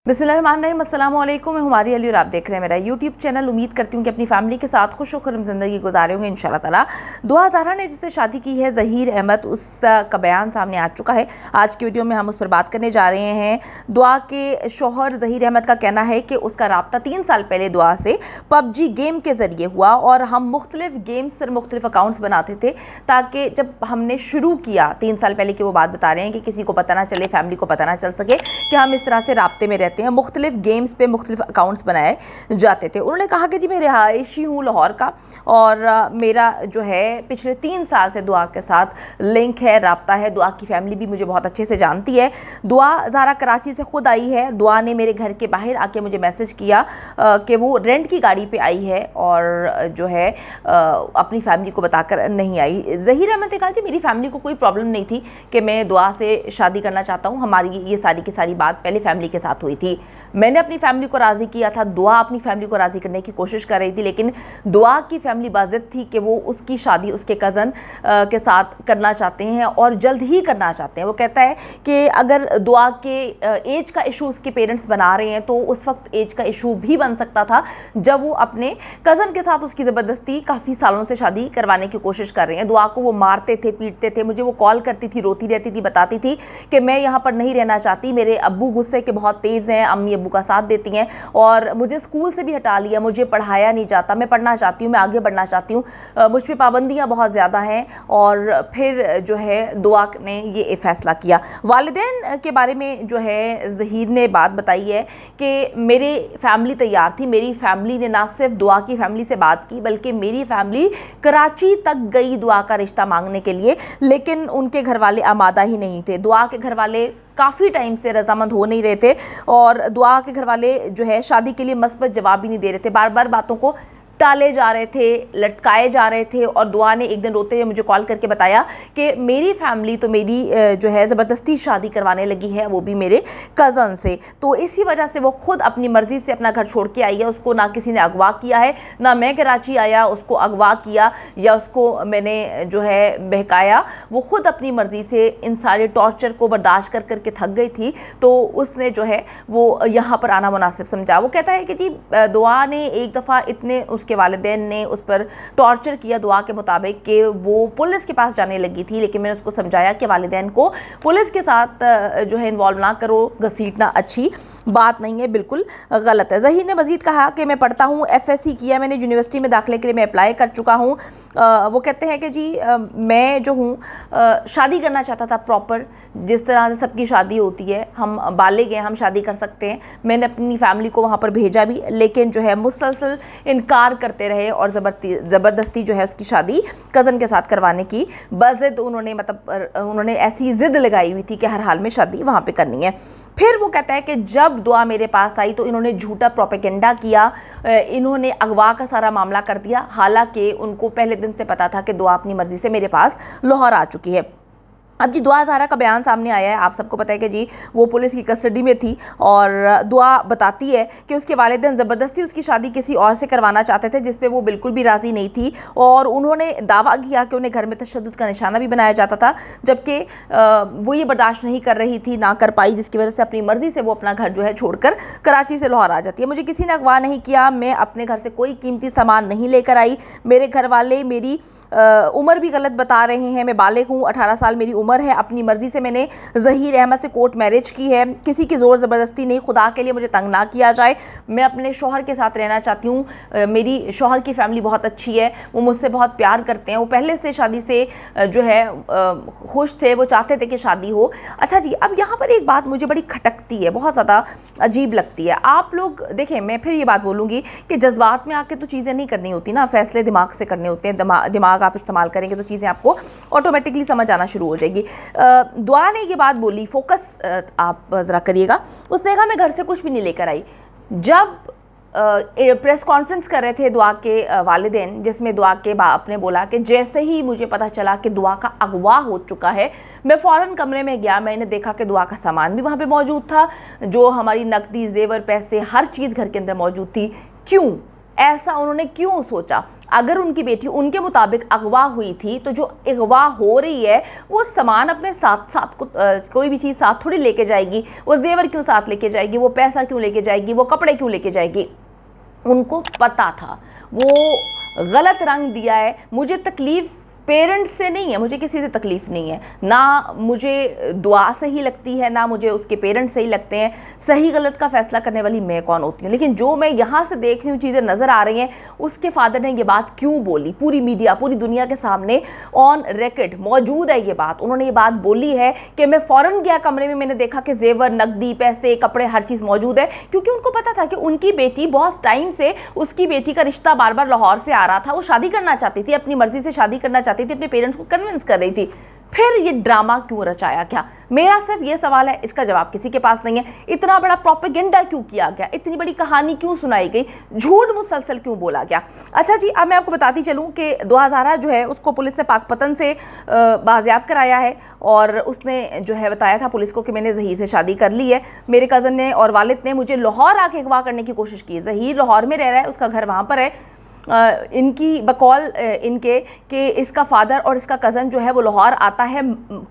बिस्मिल्लाहिर्रहमानिर्रहीम, अस्सलाम वालेकुम। मैं हमारी अली और आप देख रहे हैं मेरा यूट्यूब चैनल। उम्मीद करती हूँ कि अपनी फैमिली के साथ खुश खुरम ज़िंदगी गुजारे होंगे इंशाल्लाह ताला। दुआ ज़हरा ने जिससे शादी की है, ज़हीर अहमद, उसका बयान सामने आ चुका है। आज की वीडियो में हम उस पर बात करने जा रहे हैं। दुआ के शोहर ज़हीर अहमद का कहना है कि उसका रब्ता 3 साल पहले दुआ से पबजी गेम के ज़रिए हुआ और हम मुख्तलिफ गेम्स पर मुख्तलिफ अकाउंट्स बनाते थे ताकि जब हमने शुरू किया 3 साल पहले की वो बात बता रहे हैं कि किसी को पता ना चले, फैमिली को पता ना चल सके कि हम इस तरह से राब्ते में रहते हैं। मुख्तलिफ गेम्स पे मुख्तलिफ अकाउंट्स बनाए जाते थे। उन्होंने कहा कि जी मैं रिहायशी हूँ लाहौर का और मेरा जो है पिछले 3 साल से दुआ के साथ लिंक है, राब्ता है। दुआ की फैमिली भी मुझे बहुत अच्छे से जानती है। दुआ ज़हरा कराची से ख़ुद आई है। दुआ ने मेरे घर के बाहर आके मुझे मैसेज किया कि वो रेंट की गाड़ी पे आई है और जो है अपनी फैमिली को बताकर नहीं आई। ज़हीर अहमद ने कहा जी मेरी फैमिली को कोई प्रॉब्लम नहीं थी कि मैं दुआ से शादी करना चाहता हूँ। हमारी ये सारी की सारी बात पहले फैमिली के साथ हुई थी। मैंने अपनी फैमिली को राज़ी किया था, दुआ अपनी फैमिली को राज़ी करने की कोशिश कर रही थी, लेकिन दुआ की फैमिली बाज़िद थी कि वो उसकी शादी उसके कज़न के साथ करना चाहते हैं और जल्द ही करना चाहते हैं। वो कहता है कि अगर दुआ के एज का इशू उसके पेरेंट्स बना रहे हैं तो उस वक्त एज का इशू भी बन सकता था जब वो अपने कज़न के साथ उसकी ज़बरदस्ती काफ़ी सालों से शादी करवाने की कोशिश कर रहे हैं। दुआ को वो मारते थे, पीटते थे। मुझे वो कॉल करती थी, रोती रहती थी, बताती थी कि मैं यहाँ पर नहीं रहना चाहती, मेरे अब्बू गुस्से के बहुत तेज़ हैं, अम्मी अब्बू का साथ देती हैं और मुझे स्कूल से भी हटा लिया, मुझे पढ़ाया नहीं जाता, मैं पढ़ना चाहती हूँ, मैं आगे बढ़ना चाहती हूँ, मुझ पर पाबंदियाँ बहुत ज़्यादा हैं। और फिर जो है दुआ ने ये फ़ैसला किया। वालिदैन के बारे में जो है ज़हीर ने बात बताई है कि मेरी फैमिली तैयार थी। मेरी फैमिली ने ना सिर्फ दुआ की फैमिली से बात की बल्कि मेरी फैमिली कराची तक गई दुआ का रिश्ता मांगने के लिए, लेकिन उनके घर वाले आमादा ही नहीं थे। दुआ के घर वाले काफ़ी टाइम से रजामंद हो नहीं रहे थे और दुआ के घर वाले जो है शादी के लिए मस्बत जवाब भी नहीं दे रहे थे। बार बार बातों को टाले जा रहे थे, लटकाए जा रहे थे। और दुआ ने एक दिन रोते हुए मुझे कॉल करके बताया कि मेरी फैमिली तो मेरी जो है ज़बरदस्ती शादी करवाने लगी है, वो भी मेरे कज़न से। तो इसी वजह से वो ख़ुद अपनी मर्ज़ी से अपना घर छोड़ के आई है। उसको ना किसी ने अगवा किया है, ना मैं कराची आया उसको अगवा किया या उसको मैंने जो है बहकाया। वो ख़ुद अपनी मर्ज़ी से इन सारे टॉर्चर को बर्दाश्त कर करके थक गई थी, तो उसने जो है वो यहाँ पर आना मुनासिब समझा। वो कहता है कि जी दुआ ने एक दफ़ा इतने के वालिदैन ने उस पर टॉर्चर किया दुआ के मुताबिक कि वो पुलिस के पास जाने लगी थी, लेकिन मैंने उसको समझाया कि वालिदैन को पुलिस के साथ जो है इन्वॉल्व ना करो, घसीटना अच्छी बात नहीं है, बिल्कुल गलत है। ज़हीर ने मज़ीद कहा कि मैं पढ़ता हूँ, FSC किया मैंने, यूनिवर्सिटी में दाखिले के लिए मैं अप्लाई कर चुका हूँ। वो कहते हैं कि जी मैं जो हूँ शादी करना चाहता था प्रॉपर, जिस तरह से सबकी शादी होती है, हम बालिग हैं, हम शादी कर सकते हैं। मैंने अपनी फैमिली को वहाँ पर भेजा भी, लेकिन जो है मुसलसल इनकार करते रहे और ज़बरदस्ती जो है उसकी शादी कज़न के साथ करवाने की बज़िद उन्होंने ऐसी ज़िद लगाई हुई थी कि हर हाल में शादी वहाँ पे करनी है। फिर वो कहता है कि जब दुआ मेरे पास आई तो इन्होंने झूठा प्रोपेगेंडा किया, इन्होंने अगवा का सारा मामला कर दिया, हालांकि उनको पहले दिन से पता था कि दुआ अपनी मर्ज़ी से मेरे पास लाहौर आ चुकी है। अब जी दुआ ज़हरा का बयान सामने आया है। आप सबको पता है कि जी वो पुलिस की कस्टडी में थी और दुआ बताती है कि उसके वालिदैन ज़बरदस्ती उसकी शादी किसी और से करवाना चाहते थे, जिस पे वो बिल्कुल भी राज़ी नहीं थी और उन्होंने दावा किया कि उन्हें घर में तशद्दुद का निशाना भी बनाया जाता था, जबकि वो ये बर्दाश्त नहीं कर रही थी, ना कर पाई, जिसकी वजह से अपनी मर्ज़ी से वो अपना घर जो है छोड़कर कराची से लाहौर आ जाती है। मुझे किसी ने अगवा नहीं किया, मैं अपने घर से कोई कीमती सामान नहीं लेकर आई। मेरे घर वाले मेरी उम्र भी गलत बता रहे हैं। मैं बालिग हूँ, 18 साल मेरी उम्र है। अपनी मर्ज़ी से मैंने ज़हीर अहमद से कोर्ट मैरिज की है, किसी की ज़ोर ज़बरदस्ती नहीं। खुदा के लिए मुझे तंग ना किया जाए, मैं अपने शौहर के साथ रहना चाहती हूँ। मेरी शौहर की फैमिली बहुत अच्छी है, वो मुझसे बहुत प्यार करते हैं, वो पहले से शादी से जो है खुश थे, वो चाहते थे कि शादी हो। अच्छा जी, अब यहाँ पर एक बात मुझे बड़ी खटकती है, बहुत ज़्यादा अजीब लगती है। आप लोग देखें, मैं फिर ये बात बोलूँगी कि जज्बात में आके तो चीज़ें नहीं करनी होती ना, फ़ैसले दिमाग से करने होते हैं। दिमाग आप इस्तेमाल करेंगे तो चीज़ें आपको ऑटोमेटिकली समझ आना शुरू हो जाएगी। दुआ ने ये बात बोली, फोकस आप ज़रा करिएगा। उसने कहा मैं घर से कुछ भी नहीं लेकर आई। जब प्रेस कॉन्फ्रेंस कर रहे थे दुआ के वालिदैन, जिसमें दुआ के बाप ने बोला कि जैसे ही मुझे पता चला कि दुआ का अगवा हो चुका है, मैं फ़ौरन कमरे में गया। मैंने देखा कि दुआ का सामान भी वहाँ पे मौजूद था, जो हमारी नकदी, जेवर, पैसे, हर चीज़ घर के अंदर मौजूद थी। क्यों? ऐसा उन्होंने क्यों सोचा? अगर उनकी बेटी उनके मुताबिक अगवा हुई थी तो जो अगवा हो रही है वो सामान अपने साथ साथ कोई भी चीज़ साथ थोड़ी लेके जाएगी, वो जेवर क्यों साथ लेके जाएगी, वो पैसा क्यों लेके जाएगी, वो कपड़े क्यों लेके जाएगी। उनको पता था वो गलत रंग दिया है। मुझे तकलीफ़ पेरेंट्स से नहीं है, मुझे किसी से तकलीफ़ नहीं है, ना मुझे दुआ सही लगती है, ना मुझे उसके पेरेंट्स सही लगते हैं। सही गलत का फैसला करने वाली मैं कौन होती हूँ। लेकिन जो मैं यहाँ से देख रही हूँ, चीज़ें नज़र आ रही हैं, उसके फादर ने ये बात क्यों बोली, पूरी मीडिया पूरी दुनिया के सामने ऑन रिकॉर्ड मौजूद है ये बात। उन्होंने ये बात बोली है कि मैं फ़ौरन गया कमरे में, मैंने देखा कि जेवर, नकदी, पैसे, कपड़े, हर चीज़ मौजूद है, क्योंकि उनको पता था कि उनकी बेटी बहुत टाइम से, उसकी बेटी का रिश्ता बार बार लाहौर से आ रहा था, वो शादी करना चाहती थी, अपनी मर्जी से शादी करना चाहती थी, अपने पेरेंट्स को कन्विंस कर रही थी। फिर ये ड्रामा क्यों रचाया गया? मेरा सिर्फ ये सवाल है, इसका जवाब किसी के पास नहीं है। इतना बड़ा प्रोपेगेंडा क्यों किया गया, इतनी बड़ी कहानी क्यों सुनाई गई, झूठ मुसलसल क्यों बोला गया? अच्छा जी, अब मैं आपको बताती चलूँ कि 2000 जो है उसको पुलिस ने पाकपतन से बाजियाब कराया है, और उसने जो है बताया था पुलिस को कि मैंने ज़हीर से शादी कर ली है। मेरे कज़न ने और वालिद ने मुझे लाहौर आके अगवा करने की कोशिश की। ज़हीर लाहौर में रह रहा है, उसका घर वहाँ पर है। इनकी बकौल इनके कि इसका फादर और इसका कज़न जो है वो लाहौर आता है,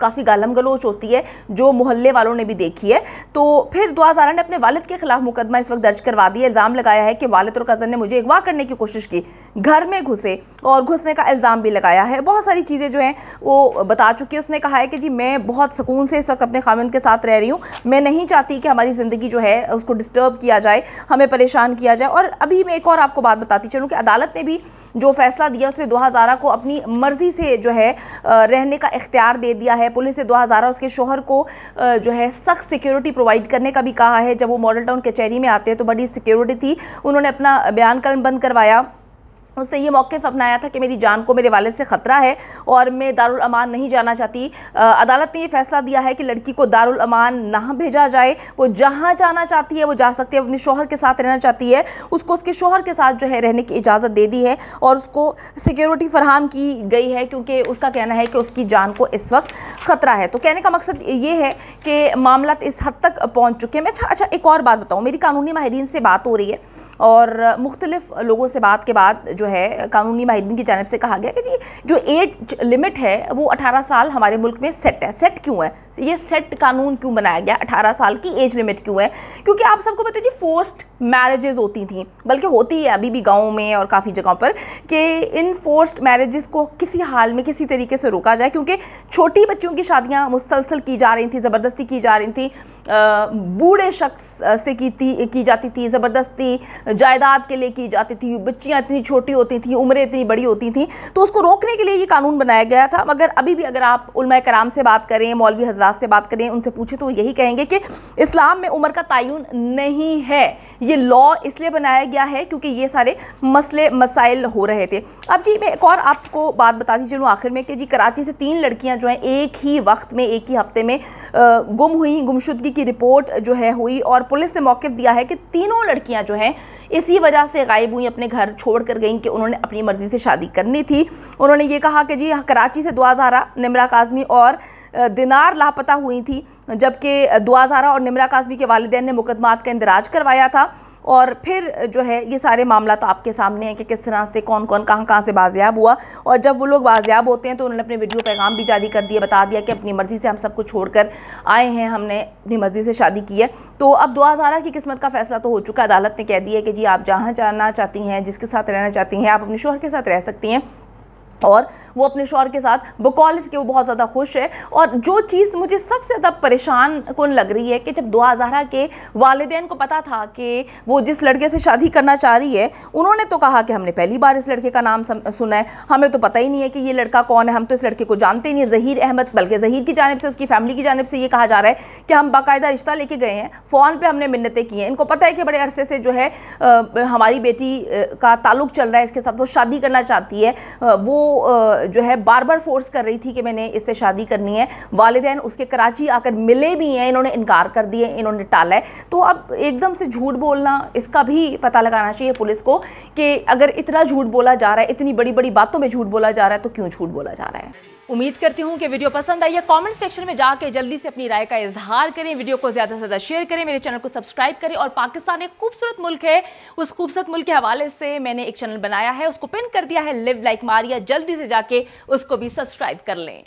काफ़ी गालम गलोच होती है जो मोहल्ले वालों ने भी देखी है। तो फिर 2000 ने अपने वालिद के खिलाफ मुकदमा इस वक्त दर्ज करवा दिया। इल्ज़ाम लगाया है कि वालिद और कज़न ने मुझे अगवा करने की कोशिश की, घर में घुसे और घुसने का इल्ज़ाम भी लगाया है। बहुत सारी चीज़ें जो हैं वो बता चुकी है। उसने कहा है कि जी मैं बहुत सुकून से इस वक्त अपने खामिंद के साथ रह रही हूँ, मैं नहीं चाहती कि हमारी ज़िंदगी जो है उसको डिस्टर्ब किया जाए, हमें परेशान किया जाए। और अभी मैं एक और आपको बात बताती चलूँ कि अदालत ने भी जो फैसला दिया उसमें 2000 को अपनी मर्जी से जो है रहने का इख्तियार दे दिया है। पुलिस ने 2000 उसके शोहर को जो है सख्त सिक्योरिटी प्रोवाइड करने का भी कहा है। जब वो मॉडल टाउन कचहरी में आते हैं तो बड़ी सिक्योरिटी थी। उन्होंने अपना बयान कलमबंद करवाया, उसने ये मौक़िफ़ अपनाया था कि मेरी जान को मेरे वालिद से ख़तरा है और मैं दारुल अमान नहीं जाना चाहती। अदालत ने ये फ़ैसला दिया है कि लड़की को दारुल अमान ना भेजा जाए, वो जहाँ जाना चाहती है वो जा सकती है, अपने शोहर के साथ रहना चाहती है उसको उसके शोहर के साथ जो है रहने की इजाज़त दे दी है और उसको सिक्योरिटी फ़राहम की गई है, क्योंकि उसका कहना है कि उसकी जान को इस वक्त ख़तरा है। तो कहने का मकसद ये है कि मामला इस हद तक पहुँच चुके हैं। अच्छा, एक और बात बताऊँ, मेरी कानूनी माहिरीन से बात हो रही है और मुख्तलिफ़ लोगों से बात के बाद जो है कानूनी माहिरीन की जानिब से कहा गया कि जी जो एज लिमिट है वो 18 साल हमारे मुल्क में सेट है। सेट क्यों है ये, सेट कानून क्यों बनाया गया, 18 साल की एज लिमिट क्यों है? क्योंकि आप सबको पता है जी फोर्स्ड मैरिजेस होती थी, बल्कि होती है अभी भी गाँव में और काफ़ी जगहों पर, कि इन फोर्स्ड मैरिजेस को किसी हाल में किसी तरीके से रोका जाए, क्योंकि छोटी बच्चियों की शादियाँ मुसलसल की जा रही थी, ज़बरदस्ती की जा रही थी, बूढ़े शख्स से की जाती थी, ज़बरदस्ती जायदाद के लिए की जाती थी, बच्चियाँ इतनी छोटी होती थी, उम्रें इतनी बड़ी होती थी। तो उसको रोकने के लिए ये कानून बनाया गया था। मगर अभी भी अगर आप उलमा कराम से बात करें, मौलवी हजरात से बात करें, उनसे पूछें तो यही कहेंगे कि इस्लाम में उम्र का तयन नहीं है। ये लॉ इसलिए बनाया गया है क्योंकि ये सारे मसले मसाइल हो रहे थे। अब जी मैं एक और आपको बात बताती चलूँ आखिर में कि जी कराची से 3 लड़कियाँ जो हैं एक ही वक्त में, एक ही हफ्ते में गुम हुई, गुमशुदगी की रिपोर्ट जो है हुई और पुलिस ने मौक़िफ़ दिया है कि तीनों लड़कियां जो हैं इसी वजह से गायब हुई, अपने घर छोड़ कर गईं कि उन्होंने अपनी मर्ज़ी से शादी करनी थी। उन्होंने ये कहा कि जी कराची से दुआ ज़हरा, निमरा काज़मी और दिनार लापता हुई थी, जबकि दुआ ज़हरा और निमरा काज़मी के वालिदैन ने मुकदमात का इंदराज करवाया था। और फिर जो है ये सारे मामला तो आपके सामने हैं कि किस तरह से कौन कौन कहाँ से बाजियाब हुआ। और जब वो लोग बाजियाब होते हैं तो उन्होंने अपने वीडियो पैगाम भी जारी कर दिए, बता दिया कि अपनी मर्ज़ी से हम सब कुछ छोड़ कर आए हैं, हमने अपनी मर्ज़ी से शादी की है। तो अब दुआ ज़हरा की किस्मत का फ़ैसला तो हो चुका है। अदालत ने कह दिया कि जी आप जहाँ जाना चाहती हैं, जिसके साथ रहना चाहती हैं, आप अपने शौहर के साथ रह सकती हैं। और वो अपने शौहर के साथ बकौल इसके वो बहुत ज़्यादा खुश है। और जो चीज़ मुझे सबसे ज़्यादा परेशान कुन लग रही है कि जब दुआ ज़हरा के वालिदैन को पता था कि वो जिस लड़के से शादी करना चाह रही है, उन्होंने तो कहा कि हमने पहली बार इस लड़के का नाम सुना है, हमें तो पता ही नहीं है कि ये लड़का कौन है, हम तो इस लड़के को जानते ही नहीं है। ज़हीर अहमद, बल्कि ज़हीर की जानिब से, उसकी फैमिली की जानिब से ये कहा जा रहा है कि हम बाकायदा रिश्ता लेके गए हैं, फ़ोन पर हमने मिन्नतें की हैं। इनको पता है कि बड़े अरसे से जो है हमारी बेटी का ताल्लुक़ चल रहा है इसके साथ, वो शादी करना चाहती है, वो जो है बार बार फोर्स कर रही थी कि मैंने इससे शादी करनी है। वालिदैन उसके कराची आकर मिले भी हैं, इन्होंने इनकार कर दिया, इन्होंने टाला है। तो अब एकदम से झूठ बोलना, इसका भी पता लगाना चाहिए पुलिस को कि अगर इतना झूठ बोला जा रहा है, इतनी बड़ी बड़ी बातों में झूठ बोला जा रहा है, तो क्यों झूठ बोला जा रहा है। उम्मीद करती हूँ कि वीडियो पसंद आई है। कमेंट सेक्शन में जाके जल्दी से अपनी राय का इजहार करें, वीडियो को ज्यादा से ज्यादा शेयर करें, मेरे चैनल को सब्सक्राइब करें। और पाकिस्तान एक खूबसूरत मुल्क है, उस खूबसूरत मुल्क के हवाले से मैंने एक चैनल बनाया है, उसको पिन कर दिया है, लिव लाइक मारिया। जल्दी से जाके उसको भी सब्सक्राइब कर लें।